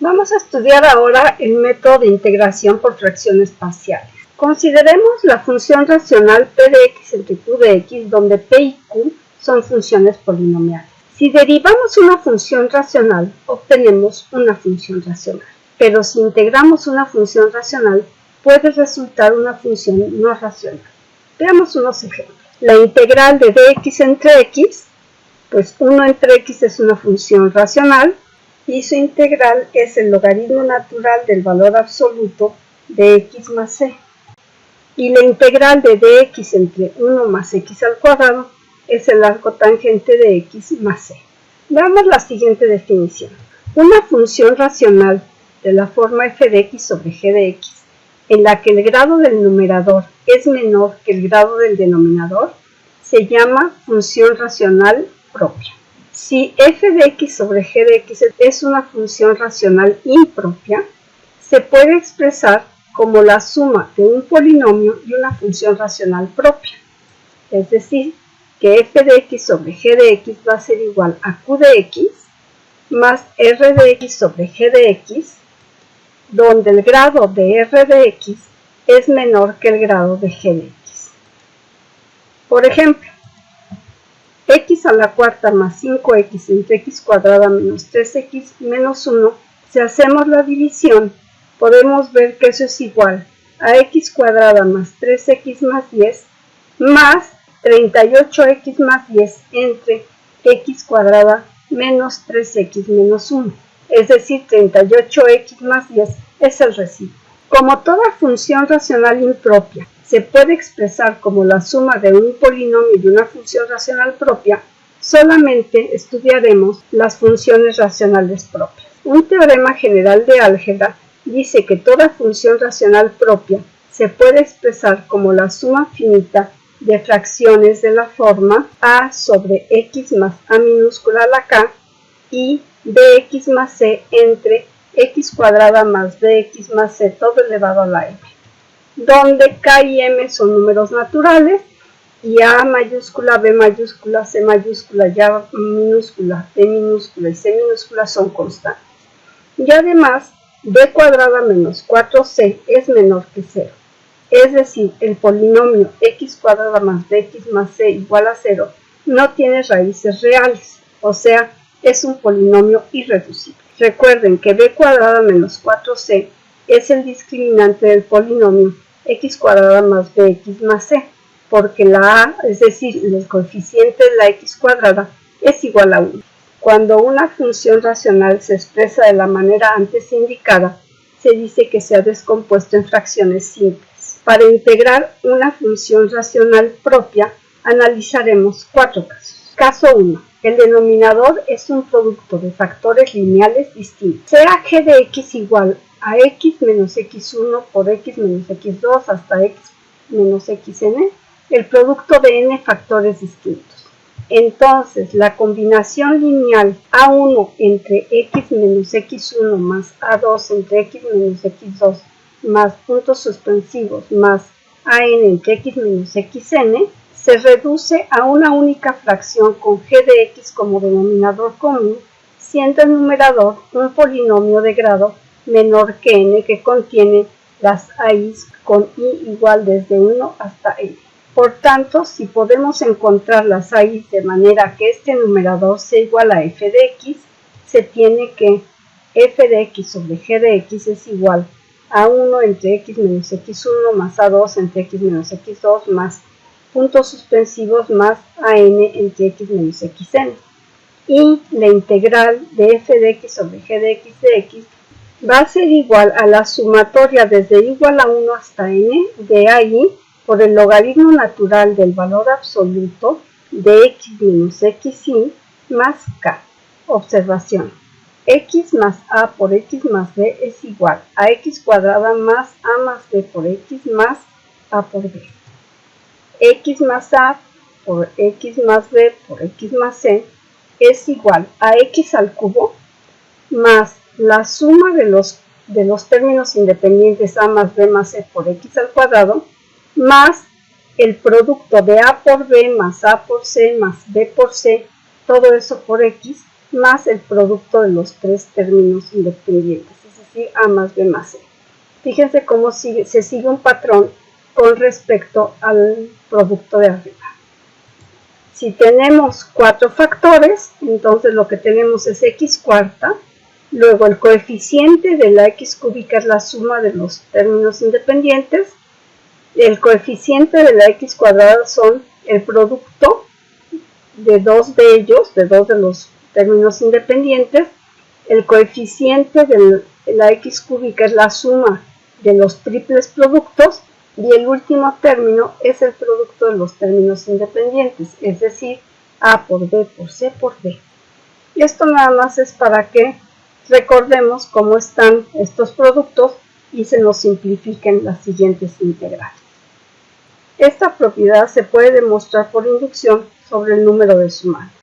Vamos a estudiar ahora el método de integración por fracciones parciales. Consideremos la función racional p de x entre q de x, donde p y q son funciones polinomiales. Si derivamos una función racional, obtenemos una función racional. Pero si integramos una función racional, puede resultar una función no racional. Veamos unos ejemplos. La integral de dx entre x, pues 1 entre x es una función racional, y su integral es el logaritmo natural del valor absoluto de x más c. Y la integral de dx entre 1 más x al cuadrado es el arco tangente de x más c. Veamos la siguiente definición. Una función racional de la forma f de x sobre g de x, en la que el grado del numerador es menor que el grado del denominador, se llama función racional propia. Si f de x sobre g de x es una función racional impropia, se puede expresar como la suma de un polinomio y una función racional propia. Es decir, que f de x sobre g de x va a ser igual a q de x más r de x sobre g de x, donde el grado de r de x es menor que el grado de g de x. Por ejemplo, x a la cuarta más 5x entre x cuadrada menos 3x menos 1, si hacemos la división, podemos ver que eso es igual a x cuadrada más 3x más 10 más 38x más 10 entre x cuadrada menos 3x menos 1. Es decir, 38x más 10 es el residuo. Como toda función racional impropia se puede expresar como la suma de un polinomio y una función racional propia, solamente estudiaremos las funciones racionales propias. Un teorema general de álgebra dice que toda función racional propia se puede expresar como la suma finita de fracciones de la forma a sobre x más a minúscula a la k y bx más c entre x cuadrada más bx más c todo elevado a la m, donde k y m son números naturales y a mayúscula, b mayúscula, c mayúscula, y a minúscula, b minúscula y c minúscula son constantes. Y además, b cuadrada menos 4c es menor que 0. Es decir, el polinomio x cuadrada más bx más c igual a 0 no tiene raíces reales, o sea, es un polinomio irreducible. Recuerden que b cuadrada menos 4c es el discriminante del polinomio x cuadrada más bx más c, porque la a, es decir, el coeficiente de la x cuadrada, es igual a 1. Cuando una función racional se expresa de la manera antes indicada, se dice que se ha descompuesto en fracciones simples. Para integrar una función racional propia, analizaremos 4 casos. Caso 1. El denominador es un producto de factores lineales distintos. Sea g de x igual a x menos x1 por x menos x2 hasta x menos xn, el producto de n factores distintos. Entonces, la combinación lineal a1 entre x menos x1 más a2 entre x menos x2 más puntos suspensivos más an entre x menos xn se reduce a una única fracción con g de x como denominador común, siendo el numerador un polinomio de grado menor que n que contiene las a's con i igual desde 1 hasta n. Por tanto, si podemos encontrar las a's de manera que este numerador sea igual a f de x, se tiene que f de x sobre g de x es igual a 1 entre x menos x1 más a2 entre x menos x2 más puntos suspensivos más an entre x menos xn. Y la integral de f de x sobre g de x va a ser igual a la sumatoria desde igual a 1 hasta n de ai por el logaritmo natural del valor absoluto de x menos xi más k. Observación. X más a por x más b es igual a x cuadrada más a más b por x más a por b. X más a por x más b por x más c es igual a x al cubo más la suma de los términos independientes a más b más c por x al cuadrado más el producto de a por b más a por c más b por c, todo eso por x, más el producto de los tres términos independientes, es decir, A más B más C. Fíjense cómo se sigue un patrón con respecto al producto de arriba. Si tenemos 4 factores, entonces lo que tenemos es x cuarta, luego el coeficiente de la x cúbica es la suma de los términos independientes, el coeficiente de la x cuadrada son el producto de dos de ellos, de dos de los términos independientes, el coeficiente de la x cúbica es la suma de los triples productos, y el último término es el producto de los términos independientes, es decir, A por B por C por D. Y esto nada más es para que recordemos cómo están estos productos y se nos simplifiquen las siguientes integrales. Esta propiedad se puede demostrar por inducción sobre el número de sumario.